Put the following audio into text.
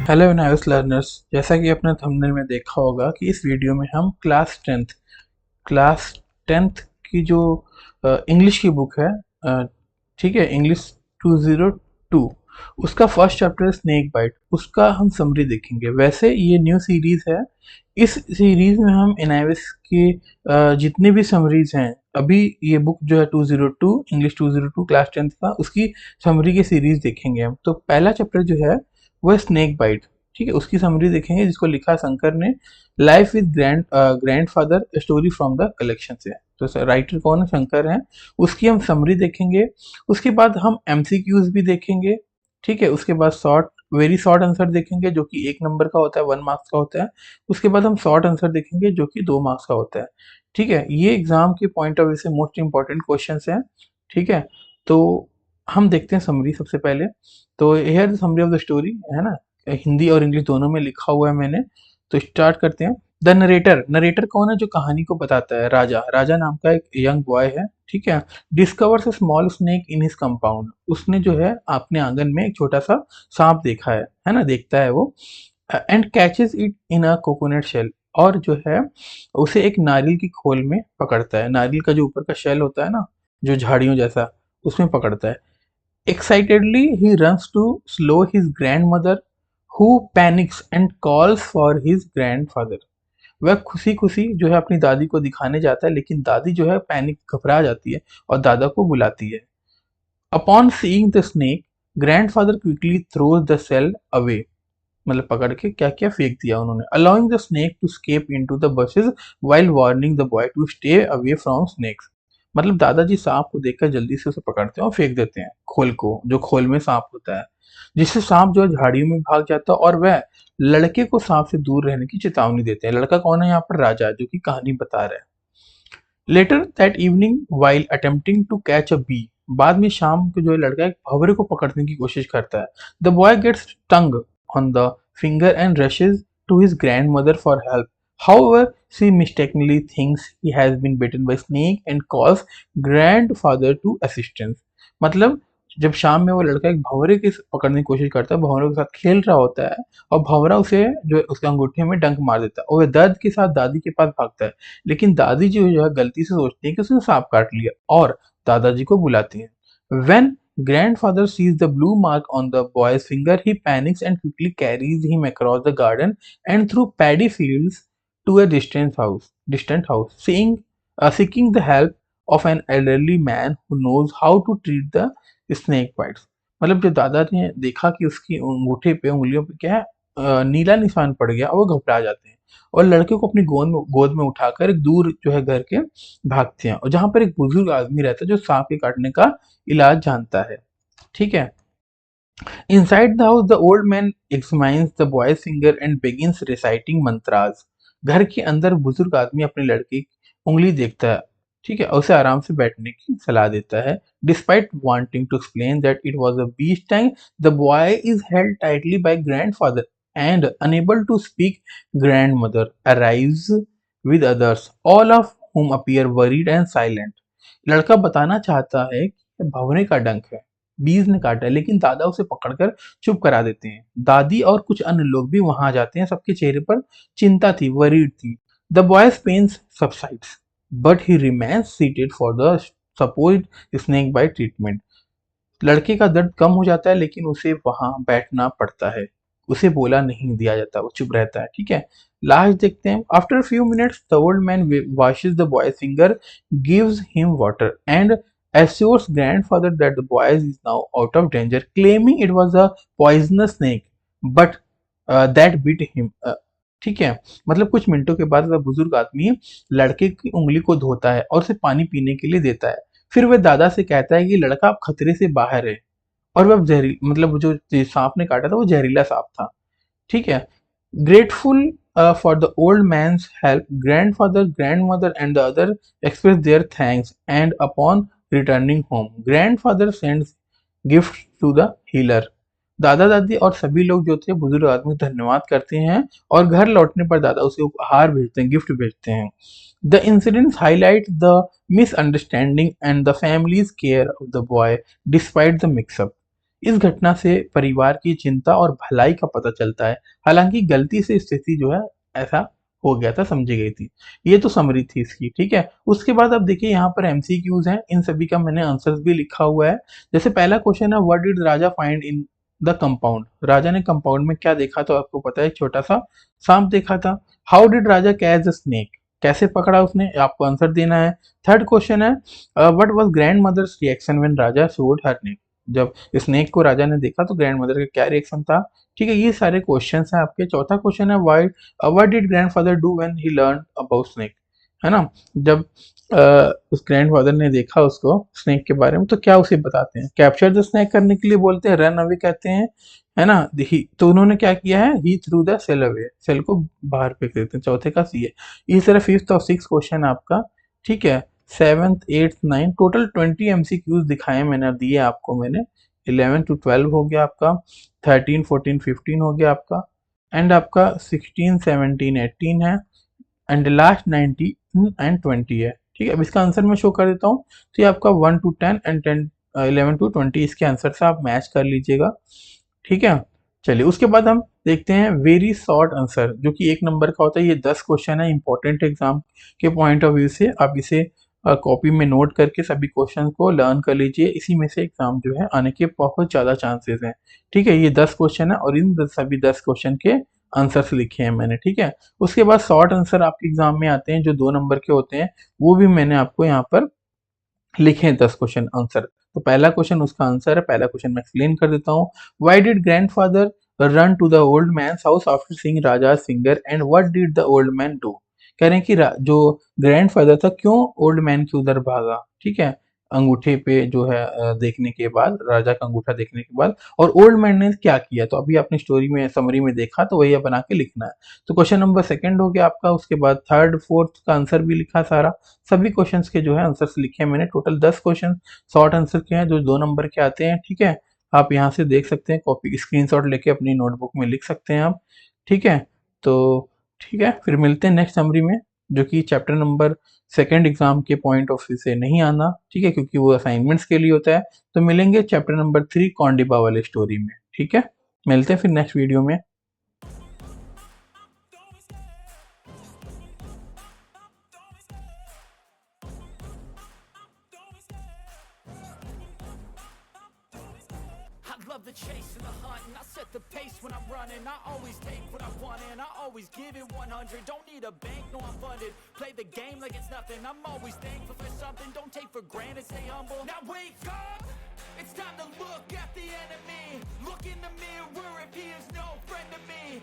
Hello nice learners. जैसा कि आपने थंबनेल में देखा होगा कि इस वीडियो में हम क्लास टेंथ की जो इंग्लिश की बुक है, ठीक है, इंग्लिश 202, उसका फर्स्ट चैप्टर स्नेक बाइट, उसका हम समरी देखेंगे। वैसे ये न्यू सीरीज है। इस सीरीज में हम एनआईवीएस की जितनी भी समरीज हैं, अभी ये बुक जो है 202 इंग्लिश 202 क्लास टेंथ का, उसकी समरी की सीरीज देखेंगे हम। तो पहला चैप्टर जो है वो है स्नेक बाइट। ठीक है, उसकी समरी देखेंगे जिसको लिखा शंकर ने, life with grandfather story from the collection से। तो राइटर कौन है? शंकर हैं। उसकी हम समरी देखेंगे। उसके बाद हम एमसीक्यूज भी देखेंगे। ठीक है, उसके बाद वेरी शॉर्ट आंसर देखेंगे जो कि 1 नंबर का होता है, 1 मार्क्स का होता है। उसके बाद हम शॉर्ट आंसर देखेंगे जो कि 2 मार्क्स का होता है। ठीक है, ये एग्जाम के पॉइंट ऑफ व्यू से मोस्ट इंपॉर्टेंट क्वेश्चन हैं। ठीक है, तो हम देखते हैं समरी सबसे पहले। तो here the summary of the story, है ना, हिंदी और इंग्लिश दोनों में लिखा हुआ है मैंने। तो स्टार्ट करते हैं। द नरेटर, नरेटर कौन है? जो कहानी को बताता है, राजा। राजा नाम का एक यंग बॉय है। ठीक है, discovers a small snake in his compound. उसने जो है अपने आंगन में एक छोटा सा सांप देखा है ना, देखता है वो। And catches it in a coconut shell, और जो है उसे एक नारियल की खोल में पकड़ता है। नारियल का जो ऊपर का शेल होता है ना, जो झाड़ियों जैसा, उसमें पकड़ता है। Excitedly, he runs to slow his grandmother, who panics and calls for his grandfather. वह खुशी खुशी जो है अपनी दादी को दिखाने जाता है, लेकिन दादी जो है पैनिक, घबरा जाती है और दादा को बुलाती है। Upon seeing the snake, grandfather quickly throws the shell away. मतलब पकड़ के क्या क्या फेंक दिया उन्होंने। Allowing the snake to escape into the bushes while warning the boy to stay away from snakes. मतलब दादाजी सांप को देखकर जल्दी से उसे पकड़ते हैं और फेंक देते हैं खोल को, जो खोल में सांप होता है, जिससे सांप जो है झाड़ियों में भाग जाता है। और वह लड़के को सांप से दूर रहने की चेतावनी देते हैं। लड़का कौन है यहाँ पर? राजा, जो कि कहानी बता रहा है। Later that evening while attempting to catch a bee, बाद में शाम को जो है लड़का एक भंवरे को पकड़ने की कोशिश करता है। The boy gets stung on the finger and rushes to his grandmother for help. However, she mistakenly thinks he has been bitten by snake and calls grandfather to assistance. मतलब जब शाम में वो लड़का एक भंवरे के पकड़ने की कोशिश करता है, भंवरे के साथ खेल रहा होता है, और भंवरा उसे जो है उसके अंगूठे में डंक मार देता है, और वह दर्द के साथ दादी के पास भागता है। लेकिन दादी जो है गलती से सोचती है कि उसने सांप काट लिया, और दादाजी को बुलाती है। When grandfather sees the blue mark on the boy's finger, he panics and quickly carries him across the garden and through paddy fields to a distant house, seeking the help of an elderly man who knows how to treat the snake bites. मतलब जब दादा ने देखा कि उसकी अंगूठे पे, उंगलियों पे क्या है, नीला निशान पड़ गया, और वो घबरा जाते हैं और लड़के को अपनी गोद में उठाकर एक दूर जो है घर के भागते हैं, और जहां पर एक बुजुर्ग आदमी रहता है जो सांप के काटने का इलाज जानता है। ठीक है, Inside the house, the old man examines the boy's finger and begins reciting mantras. घर के अंदर बुजुर्ग आदमी अपने लड़के की उंगली देखता है। ठीक है, और उसे आराम से बैठने की सलाह देता है। Despite wanting to explain that it was a bee sting, the boy is held tightly by grandfather and unable to speak. Grandmother arrives with others, all of whom appear worried and silent. लड़का बताना चाहता है कि भंवरे का डंक है, बीज ने काटा है, लेकिन दादा उसे पकड़कर चुप करा देते हैं। दादी और कुछ अन्य लोग भी वहां आ जाते हैं। सबके चेहरे पर चिंता थी, वरीड थी। The boy's pains subsides but he remains seated for the supposed snake bite treatment. लड़के का दर्द कम हो जाता है, लेकिन उसे वहां बैठना पड़ता है। उसे बोला नहीं दिया जाता, वो चुप रहता है। ठीक है, लास्ट देखते हैं। After few minutes the old man washes the boys finger, gives him water and assures grandfather that the boy is now out of danger, claiming it was a poisonous snake, but that bit him. ठीक है, मतलब कुछ मिनटों के बाद वह बुजुर्ग आदमी लड़के की उंगली को धोता है और उसे पानी पीने के लिए देता है। फिर वह दादा से कहता है कि लड़का अब खतरे से बाहर है, और वह जहरी मतलब जो सांप ने काटा था वो जहरीला सांप था। ठीक है, grateful for the old man's help, grandfather, grandmother, and the other express their thanks, and upon returning home, grandfather sends gifts to the healer. दादा दादी और सभी लोग जो थे बुजुर्ग आदमी को धन्यवाद करते हैं, और घर लौटने पर दादा उसे उपहार भेजते हैं, गिफ्ट भेजते हैं। The incidents highlight the misunderstanding and the families care of the boy despite the mixup. इस घटना से परिवार की चिंता और भलाई का पता चलता है। हालांकि गलती से स्थिति जो है ऐसा हो गया था, समझी गई थी। ये तो समरी थी इसकी, ठीक है। उसके बाद अब देखिए यहाँ पर एमसीक्यूज हैं, इन सभी का मैंने आंसर्स भी लिखा हुआ है। जैसे पहला क्वेश्चन है, what did Raja find in the compound. Raja ने कंपाउंड में क्या देखा, तो आपको पता है एक छोटा सा सांप देखा था। How did Raja catch the snake, कैसे पकड़ा उसने, आपको आंसर देना है। थर्ड क्वेश्चन है, what was grandmother's reaction when Raja showed her neck. जब स्नेक को राजा ने देखा तो ग्रैंड मदर का क्या रिएक्शन था, ठीक है। ये सारे क्वेश्चन हैं आपके। चौथा क्वेश्चन है, why what did grandfather do when he learn about snake, है ना। जब उस ग्रैंडफादर ने देखा उसको स्नेक के बारे में, तो क्या उसे बताते हैं, कैप्चर द स्नेक करने के लिए बोलते हैं, रन अवे कहते हैं, है ना। तो उन्होंने क्या किया है, he threw the shell away, shell को बाहर फेंक देते हैं। चौथे का सी है। इस तरह फिफ्थ और सिक्स क्वेश्चन आपका, ठीक है। Seventh eighth nine, total 20 MCQs दिखाए मैंने, दिए आपको मैंने। 11 to 12 हो गया आपका, 13 14 15 हो गया आपका, एंड आपका 16 17 18 है, एंड लास्ट 19 एंड 20 है, ठीक है। अब इसका आंसर मैं शो कर देता हूँ। तो ये आपका 1 to 10 एंड 11 to 20 इसके आंसर से आप मैच कर लीजिएगा, ठीक है। चलिए उसके बाद हम देखते हैं वेरी शॉर्ट आंसर, जो कि 1 नंबर का होता है। ये 10 क्वेश्चन है, इंपॉर्टेंट एग्जाम के पॉइंट ऑफ व्यू से। आप इसे कॉपी में नोट करके सभी क्वेश्चन को लर्न कर लीजिए, इसी में से एग्जाम जो है आने के बहुत ज़्यादा चांसेस हैं, ठीक है। ये 10 क्वेश्चन है और इन सभी 10 क्वेश्चन के आंसर्स लिखे हैं मैंने, ठीक है। उसके बाद शॉर्ट आंसर आपके एग्जाम में आते हैं जो 2 नंबर के होते हैं, वो भी मैंने आपको यहाँ पर लिखे हैं 10 क्वेश्चन आंसर। तो पहला क्वेश्चन उसका आंसर है, पहला क्वेश्चन मैं एक्सप्लेन कर देता हूँ। Why did grandfather run to the old man's house after seeing Raja's finger and what did the old man do. कह रहे हैं कि जो ग्रैंडफादर था क्यों ओल्ड मैन के उधर भागा, ठीक है। अंगूठे पे जो है देखने के बाद, राजा का अंगूठा देखने के बाद, और ओल्ड मैन ने क्या किया। तो अभी आपने स्टोरी में समरी में देखा, तो वही बना के लिखना है। तो क्वेश्चन नंबर सेकंड हो गया आपका। उसके बाद थर्ड फोर्थ का आंसर भी लिखा सारा, सभी क्वेश्चंस के जो है आंसर्स लिखे हैं मैंने। टोटल 10 क्वेश्चन शॉर्ट आंसर के हैं जो 2 नंबर के आते हैं, ठीक है। आप यहाँ से देख सकते हैं, कॉपी स्क्रीनशॉट लेके अपनी नोटबुक में लिख सकते हैं आप, ठीक है। तो ठीक है, फिर मिलते हैं नेक्स्ट समरी में, जो कि चैप्टर नंबर सेकंड एग्जाम के पॉइंट ऑफ व्यू से नहीं आना, ठीक है, क्योंकि वो असाइनमेंट्स के लिए होता है। तो मिलेंगे चैप्टर नंबर 3 कौंडिबा वाले स्टोरी में, ठीक है। मिलते हैं फिर नेक्स्ट वीडियो में। I love the chase and the hunt, and I set the pace when I'm running. I always take what I want and I always give it 100. Don't need a bank, no I'm funded. Play the game like it's nothing. I'm always thankful for something. Don't take for granted, stay humble. Now wake up, it's time to look at the enemy.